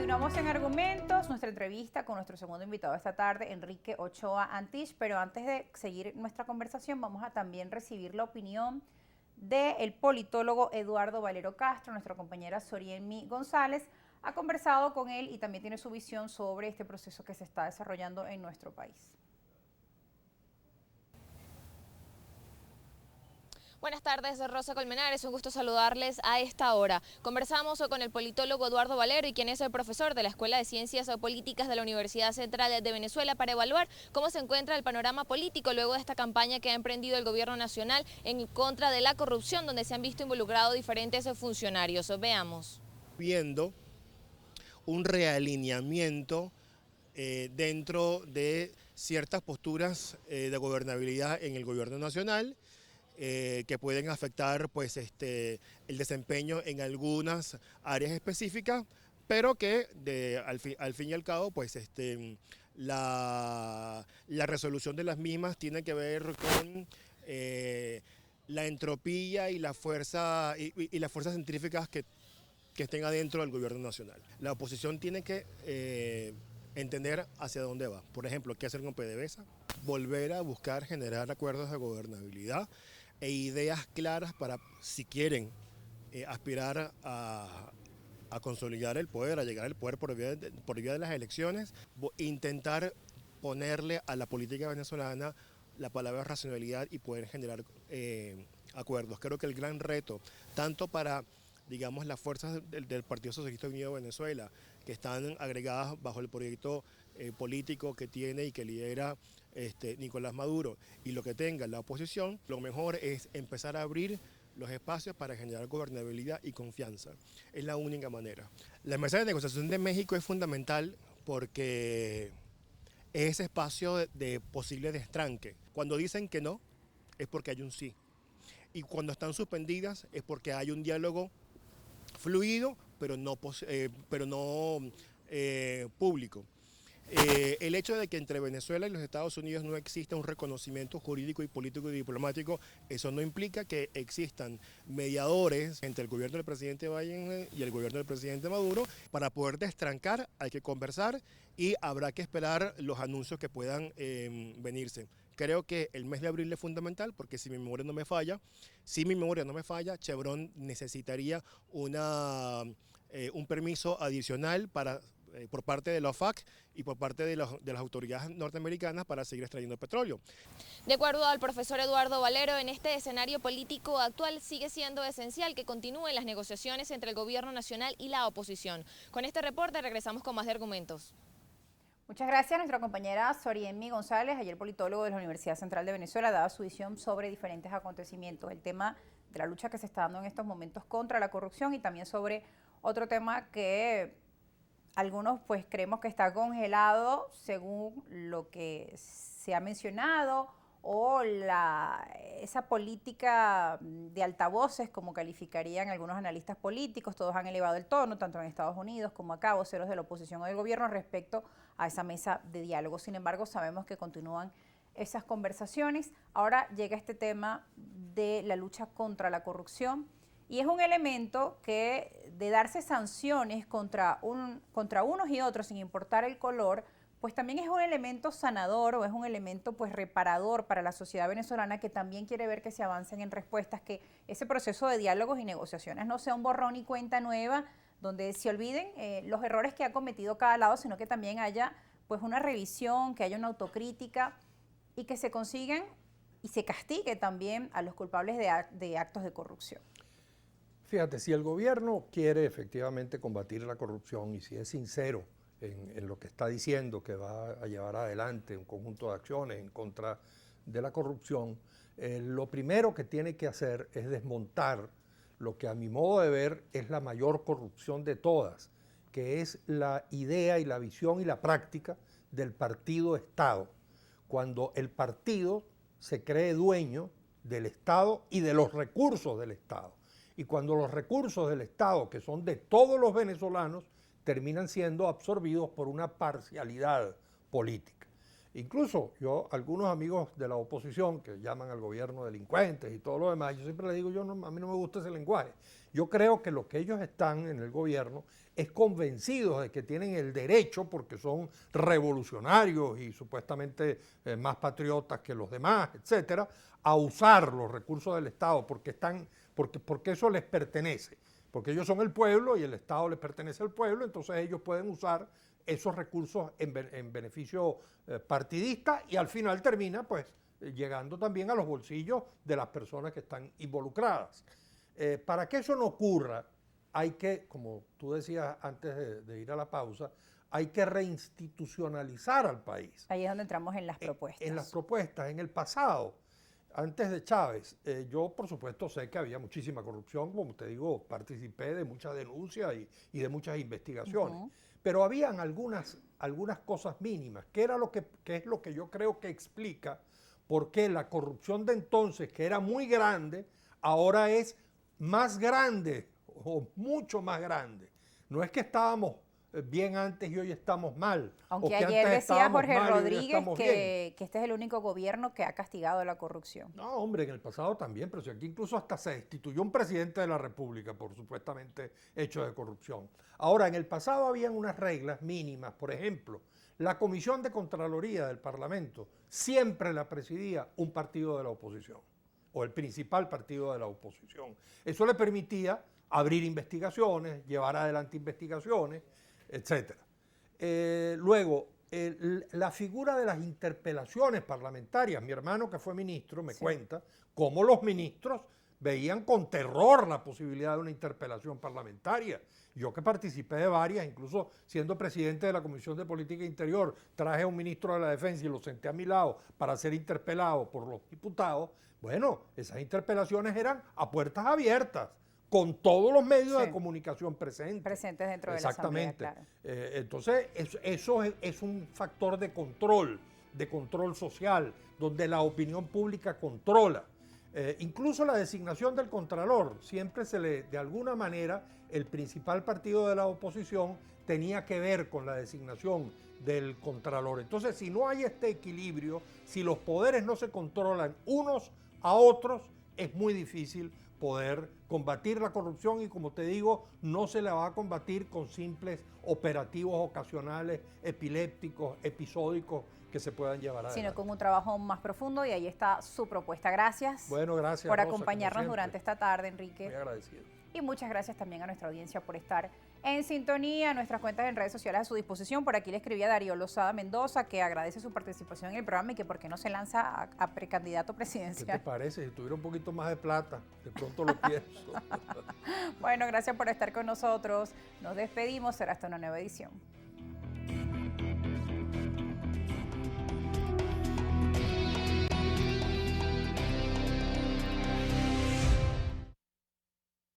Continuamos en Argumentos, nuestra entrevista con nuestro segundo invitado esta tarde, Enrique Ochoa Antich, pero antes de seguir nuestra conversación vamos a también recibir la opinión del politólogo Eduardo Valero Castro. Nuestra compañera Soriemi González ha conversado con él y también tiene su visión sobre este proceso que se está desarrollando en nuestro país. Buenas tardes, Rosa Colmenares, un gusto saludarles a esta hora. Conversamos con el politólogo Eduardo Valero, y quien es el profesor de la Escuela de Ciencias Políticas de la Universidad Central de Venezuela, para evaluar cómo se encuentra el panorama político luego de esta campaña que ha emprendido el gobierno nacional en contra de la corrupción, donde se han visto involucrados diferentes funcionarios. Veamos. Viendo un realineamiento dentro de ciertas posturas de gobernabilidad en el gobierno nacional, que pueden afectar pues, el desempeño en algunas áreas específicas, pero que al fin y al cabo pues, la resolución de las mismas tiene que ver con la entropía y la fuerza y las fuerzas centrífugas que estén adentro del gobierno nacional. La oposición tiene que entender hacia dónde va. Por ejemplo, ¿qué hacer con PDVSA? Volver a buscar generar acuerdos de gobernabilidad e ideas claras para, si quieren aspirar a consolidar el poder, a llegar al poder por vía de las elecciones, intentar ponerle a la política venezolana la palabra racionalidad y poder generar acuerdos. Creo que el gran reto, tanto para, digamos, las fuerzas del Partido Socialista Unido de Venezuela, que están agregadas bajo el proyecto político que tiene y que lidera Nicolás Maduro, y lo que tenga la oposición, lo mejor es empezar a abrir los espacios para generar gobernabilidad y confianza. Es la única manera. La mesa de negociación de México es fundamental porque es ese espacio de posible destranque. Cuando dicen que no, es porque hay un sí. Y cuando están suspendidas es porque hay un diálogo fluido, pero no público. El hecho de que entre Venezuela y los Estados Unidos no exista un reconocimiento jurídico y político y diplomático, eso no implica que existan mediadores entre el gobierno del presidente Biden y el gobierno del presidente Maduro. Para poder destrancar hay que conversar y habrá que esperar los anuncios que puedan venirse. Creo que el mes de abril es fundamental porque si mi memoria no me falla, Chevron necesitaría un permiso adicional por parte de la OFAC y por parte de las autoridades norteamericanas para seguir extrayendo petróleo. De acuerdo al profesor Eduardo Valero, en este escenario político actual sigue siendo esencial que continúen las negociaciones entre el gobierno nacional y la oposición. Con este reporte regresamos con más de Argumentos. Muchas gracias a nuestra compañera Soriemi González. Ayer politólogo de la Universidad Central de Venezuela daba su visión sobre diferentes acontecimientos, el tema de la lucha que se está dando en estos momentos contra la corrupción y también sobre otro tema que algunos pues creemos que está congelado según lo que se ha mencionado, o esa política de altavoces, como calificarían algunos analistas políticos. Todos han elevado el tono, tanto en Estados Unidos como acá, voceros de la oposición o del gobierno, respecto a esa mesa de diálogo. Sin embargo, sabemos que continúan esas conversaciones. Ahora llega este tema de la lucha contra la corrupción, y es un elemento que, de darse sanciones contra unos y otros, sin importar el color, pues también es un elemento sanador, o es un elemento pues reparador para la sociedad venezolana, que también quiere ver que se avancen en respuestas, que ese proceso de diálogos y negociaciones no sea un borrón y cuenta nueva, donde se olviden los errores que ha cometido cada lado, sino que también haya pues una revisión, que haya una autocrítica y que se consigan y se castigue también a los culpables de actos de corrupción. Fíjate, si el gobierno quiere efectivamente combatir la corrupción y si es sincero en lo que está diciendo, que va a llevar adelante un conjunto de acciones en contra de la corrupción, lo primero que tiene que hacer es desmontar lo que a mi modo de ver es la mayor corrupción de todas, que es la idea y la visión y la práctica del partido-Estado, cuando el partido se cree dueño del Estado y de los recursos del Estado. Y cuando los recursos del Estado, que son de todos los venezolanos, terminan siendo absorbidos por una parcialidad política. Incluso algunos amigos de la oposición que llaman al gobierno delincuentes y todo lo demás, yo siempre les digo, a mí no me gusta ese lenguaje. Yo creo que los que ellos están en el gobierno es convencidos de que tienen el derecho, porque son revolucionarios y supuestamente más patriotas que los demás, etcétera, a usar los recursos del Estado porque eso les pertenece. Porque ellos son el pueblo y el Estado les pertenece al pueblo, entonces ellos pueden usar esos recursos en beneficio partidista y al final termina pues llegando también a los bolsillos de las personas que están involucradas. Para que eso no ocurra, hay que, como tú decías antes de ir a la pausa, hay que reinstitucionalizar al país. Ahí es donde entramos en las propuestas. En las propuestas, en el pasado. Antes de Chávez, yo por supuesto sé que había muchísima corrupción, como te digo, participé de muchas denuncias y de muchas investigaciones, pero habían algunas cosas mínimas, que es lo que yo creo que explica por qué la corrupción de entonces, que era muy grande, ahora es más grande o mucho más grande. No es que estábamos bien antes y hoy estamos mal. Aunque ayer decía Jorge Rodríguez que este es el único gobierno que ha castigado la corrupción. No, hombre, en el pasado también, pero si aquí incluso hasta se destituyó un presidente de la República por supuestamente hechos de corrupción. Ahora, en el pasado habían unas reglas mínimas, por ejemplo, la Comisión de Contraloría del Parlamento siempre la presidía un partido de la oposición, o el principal partido de la oposición. Eso le permitía abrir investigaciones, llevar adelante investigaciones, etcétera. Luego, la figura de las interpelaciones parlamentarias. Mi hermano, que fue ministro, me cuenta cómo los ministros veían con terror la posibilidad de una interpelación parlamentaria. Yo que participé de varias, incluso siendo presidente de la Comisión de Política Interior, traje a un ministro de la Defensa y lo senté a mi lado para ser interpelado por los diputados. Bueno, esas interpelaciones eran a puertas abiertas, con todos los medios de comunicación presentes dentro de la Asamblea, claro. Entonces, eso es un factor de control social, donde la opinión pública controla. Incluso la designación del Contralor, siempre de alguna manera, el principal partido de la oposición tenía que ver con la designación del Contralor. Entonces, si no hay este equilibrio, si los poderes no se controlan unos a otros, es muy difícil poder combatir la corrupción y, como te digo, no se la va a combatir con simples operativos ocasionales, epilépticos, episódicos que se puedan llevar adelante. Sino con un trabajo más profundo, y ahí está su propuesta. Gracias, bueno, gracias por Rosa, acompañarnos durante esta tarde, Enrique. Muy agradecido. Y muchas gracias también a nuestra audiencia por estar en sintonía. Nuestras cuentas en redes sociales a su disposición. Por aquí le escribía Darío Lozada Mendoza, que agradece su participación en el programa y que por qué no se lanza a precandidato presidencial. ¿Qué te parece? Si tuviera un poquito más de plata, de pronto lo pienso. Bueno, gracias por estar con nosotros. Nos despedimos. Será hasta una nueva edición.